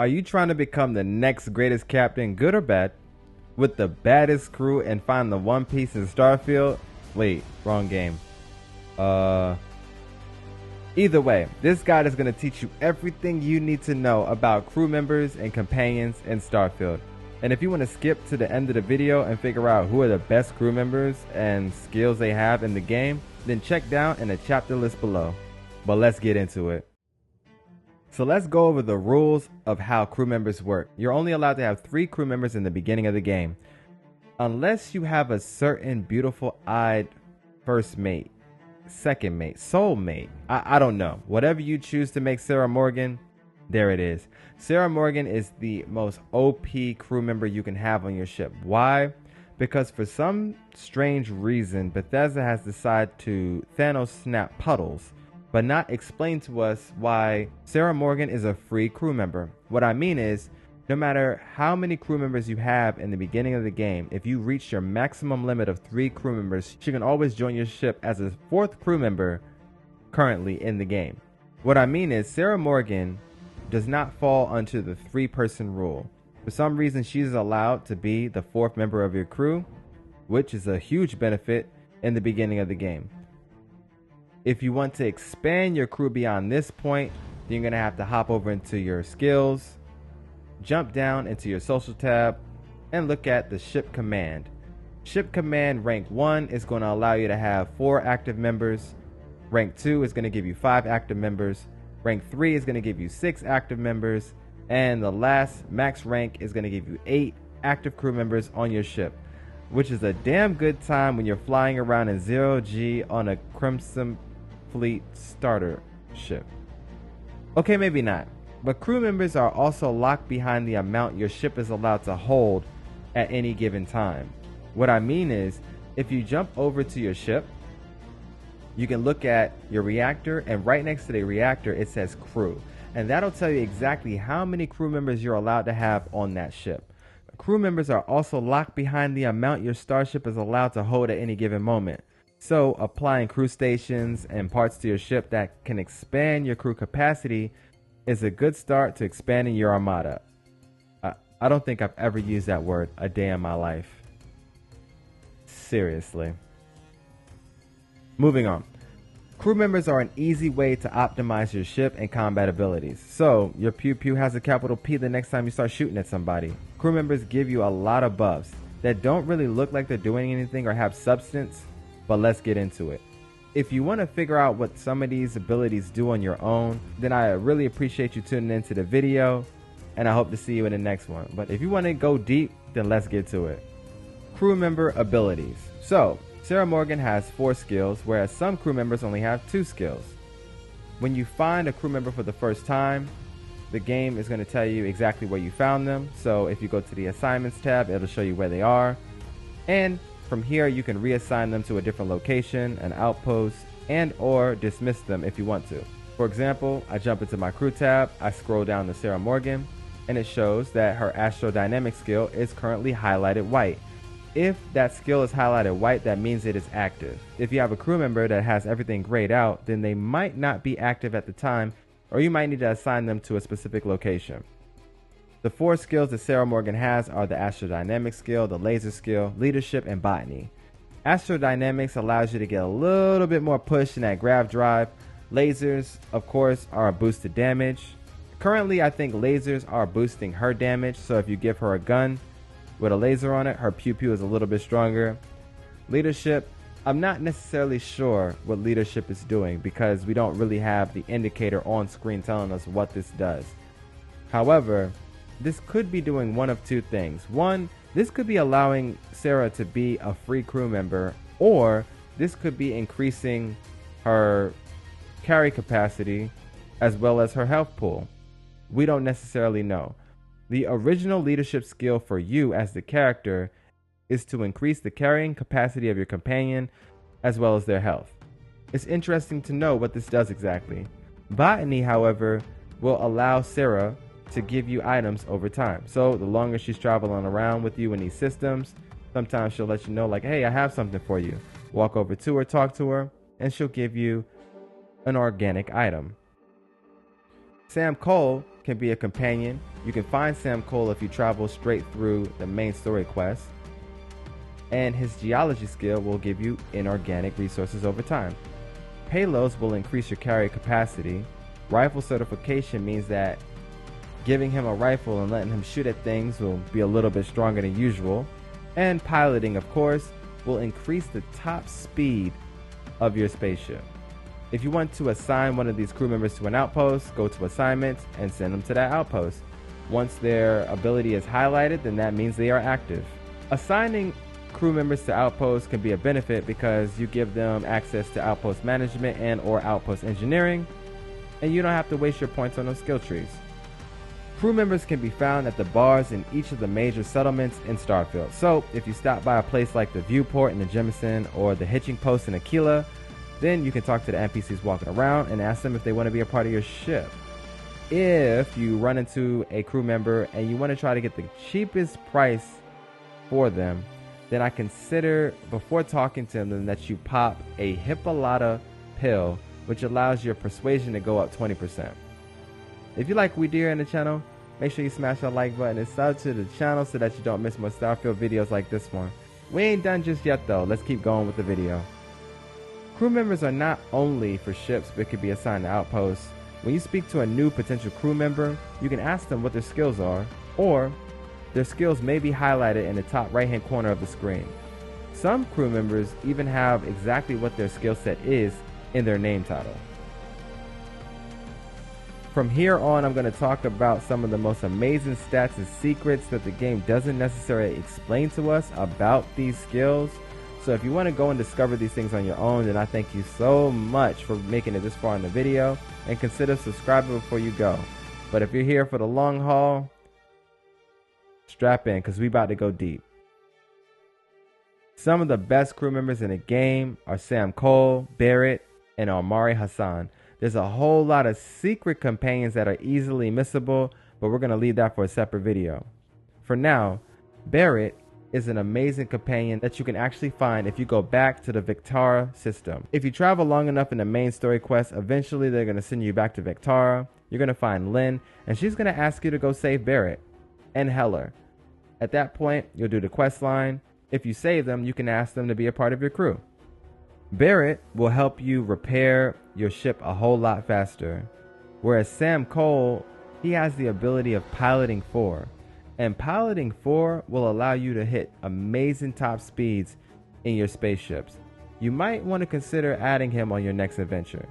Are you trying to become the next greatest captain, good or bad, with the baddest crew and find the One Piece in Starfield? Wait, wrong game. Uh, Either way, this guide is going to teach you everything you need to know about crew members and companions in Starfield. And if you want to skip to the end of the video and figure out who are the best crew members and skills they have in the game, then check down in the chapter list below. But let's get into it. So let's go over the rules of how crew members work. You're only allowed to have 3 crew members in the beginning of the game, unless you have a certain beautiful-eyed first mate, second mate, soulmate. I don't know. Whatever you choose to make Sarah Morgan, there it is. Sarah Morgan is the most OP crew member you can have on your ship. Why? Because for some strange reason, Bethesda has decided to Thanos snap puddles, but not explain to us why Sarah Morgan is a free crew member. What I mean is, no matter how many crew members you have in the beginning of the game, if you reach your maximum limit of 3 crew members, she can always join your ship as a 4th crew member currently in the game. What I mean is, Sarah Morgan does not fall under the 3-person rule. For some reason, she's allowed to be the 4th member of your crew, which is a huge benefit in the beginning of the game. If you want to expand your crew beyond this point, then you're going to have to hop over into your skills, jump down into your social tab, and look at the ship command. Ship command rank 1 is going to allow you to have 4 active members. Rank 2 is going to give you 5 active members. Rank 3 is going to give you 6 active members. And the last max rank is going to give you 8 active crew members on your ship, which is a damn good time when you're flying around in 0G on a Crimson Fleet starter ship. Okay, maybe not. But crew members are also locked behind the amount your ship is allowed to hold at any given time. What I mean is, if you jump over to your ship, you can look at your reactor, and right next to the reactor it says crew, and that'll tell you exactly how many crew members you're allowed to have on that ship. Crew members are also locked behind the amount your starship is allowed to hold at any given moment. So applying crew stations and parts to your ship that can expand your crew capacity is a good start to expanding your armada. I don't think I've ever used that word a day in my life. Seriously. Moving on. Crew members are an easy way to optimize your ship and combat abilities. So your pew pew has a capital P the next time you start shooting at somebody. Crew members give you a lot of buffs that don't really look like they're doing anything or have substance, but let's get into it. If you want to figure out what some of these abilities do on your own, then I really appreciate you tuning into the video, and I hope to see you in the next one. But if you want to go deep, then let's get to it. Crew member abilities. So Sarah Morgan has 4 skills, whereas some crew members only have 2 skills. When you find a crew member for the first time, the game is going to tell you exactly where you found them. So if you go to the assignments tab, it'll show you where they are. And from here, you can reassign them to a different location, an outpost, and or dismiss them if you want to. For example, I jump into my crew tab, I scroll down to Sarah Morgan, and it shows that her astrodynamic skill is currently highlighted white. If that skill is highlighted white, that means it is active. If you have a crew member that has everything grayed out, then they might not be active at the time, or you might need to assign them to a specific location. The 4 skills that Sarah Morgan has are the astrodynamic skill, the laser skill, leadership, and botany. Astrodynamics allows you to get a little bit more push in that grav drive. Lasers, of course, are a boost to damage. Currently, I think lasers are boosting her damage, so if you give her a gun with a laser on it, her pew pew is a little bit stronger. Leadership, I'm not necessarily sure what leadership is doing because we don't really have the indicator on screen telling us what this does. However, this could be doing one of 2 things. One, this could be allowing Sarah to be a free crew member, or this could be increasing her carry capacity as well as her health pool. We don't necessarily know. The original leadership skill for you as the character is to increase the carrying capacity of your companion as well as their health. It's interesting to know what this does exactly. Botany, however, will allow Sarah to give you items over time. So the longer she's traveling around with you in these systems, sometimes she'll let you know like, hey, I have something for you. Walk over to her, talk to her, and she'll give you an organic item. Sam Cole can be a companion. You can find Sam Cole if you travel straight through the main story quest. And his geology skill will give you inorganic resources over time. Payloads will increase your carry capacity. Rifle certification means that giving him a rifle and letting him shoot at things will be a little bit stronger than usual. And piloting, of course, will increase the top speed of your spaceship. If you want to assign one of these crew members to an outpost, go to assignments and send them to that outpost. Once their ability is highlighted, then that means they are active. Assigning crew members to outposts can be a benefit because you give them access to outpost management and or outpost engineering, and you don't have to waste your points on those skill trees. Crew members can be found at the bars in each of the major settlements in Starfield. So if you stop by a place like the Viewport in the Jemison or the Hitching Post in Aquila, then you can talk to the NPCs walking around and ask them if they want to be a part of your ship. If you run into a crew member and you want to try to get the cheapest price for them, then I consider before talking to them that you pop a Hippolyta pill, which allows your persuasion to go up 20%. If you like what we do here in the channel, make sure you smash that like button and sub to the channel so that you don't miss more Starfield videos like this one. We ain't done just yet though, let's keep going with the video. Crew members are not only for ships but can be assigned to outposts. When you speak to a new potential crew member, you can ask them what their skills are, or their skills may be highlighted in the top right hand corner of the screen. Some crew members even have exactly what their skill set is in their name title. From here on, I'm going to talk about some of the most amazing stats and secrets that the game doesn't necessarily explain to us about these skills. So if you want to go and discover these things on your own, then I thank you so much for making it this far in the video, and consider subscribing before you go. But if you're here for the long haul, strap in because we about to go deep. Some of the best crew members in the game are Sam Cole, Barrett, and Omari Hassan. There's a whole lot of secret companions that are easily missable, but we're going to leave that for a separate video. For now, Barrett is an amazing companion that you can actually find if you go back to the Victara system. If you travel long enough in the main story quest, eventually they're going to send you back to Victara. You're going to find Lynn, and she's going to ask you to go save Barrett and Heller. At that point, you'll do the quest line. If you save them, you can ask them to be a part of your crew. Barrett will help you repair your ship a whole lot faster, whereas Sam Cole, he has the ability of piloting 4, and piloting 4 will allow you to hit amazing top speeds in your spaceships. You might want to consider adding him on your next adventure.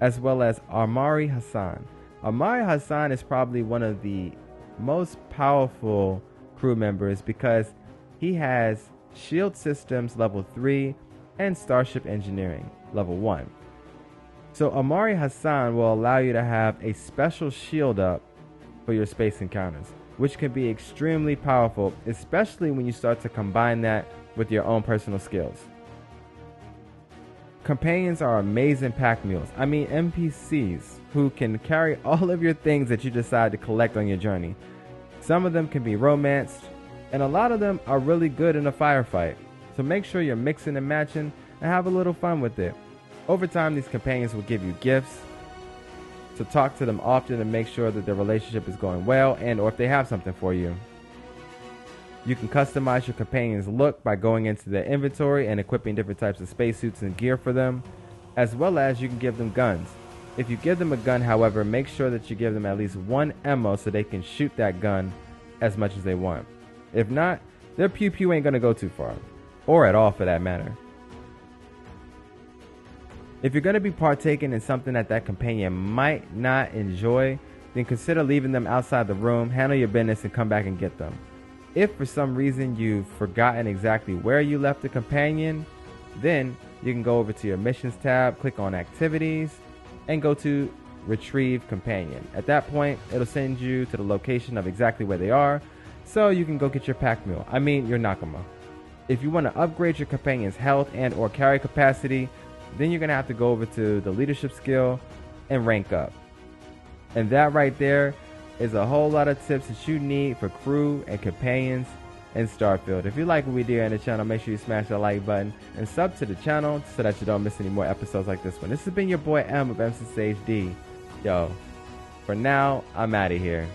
As well as Omari Hassan. Omari Hassan is probably one of the most powerful crew members because he has shield systems level 3 and starship engineering level 1. So Omari Hassan will allow you to have a special shield up for your space encounters, which can be extremely powerful, especially when you start to combine that with your own personal skills. Companions are amazing pack mules. I mean NPCs who can carry all of your things that you decide to collect on your journey. Some of them can be romanced, and a lot of them are really good in a firefight. So make sure you're mixing and matching and have a little fun with it. Over time, these companions will give you gifts, so talk to them often and make sure that their relationship is going well, and or if they have something for you. You can customize your companion's look by going into their inventory and equipping different types of spacesuits and gear for them, as well as you can give them guns. If you give them a gun, however, make sure that you give them at least 1 ammo so they can shoot that gun as much as they want. If not, their pew pew ain't gonna go too far, or at all for that matter. If you're gonna be partaking in something that companion might not enjoy, then consider leaving them outside the room, handle your business, and come back and get them. If for some reason you've forgotten exactly where you left the companion, then you can go over to your missions tab, click on activities, and go to retrieve companion. At that point, it'll send you to the location of exactly where they are, so you can go get your pack mule, your Nakama. If you want to upgrade your companion's health and or carry capacity, then you're going to have to go over to the leadership skill and rank up. And that right there is a whole lot of tips that you need for crew and companions in Starfield. If you like what we do on the channel, make sure you smash that like button and sub to the channel so that you don't miss any more episodes like this one. This has been your boy M of MCSHD. Yo, for now, I'm out of here.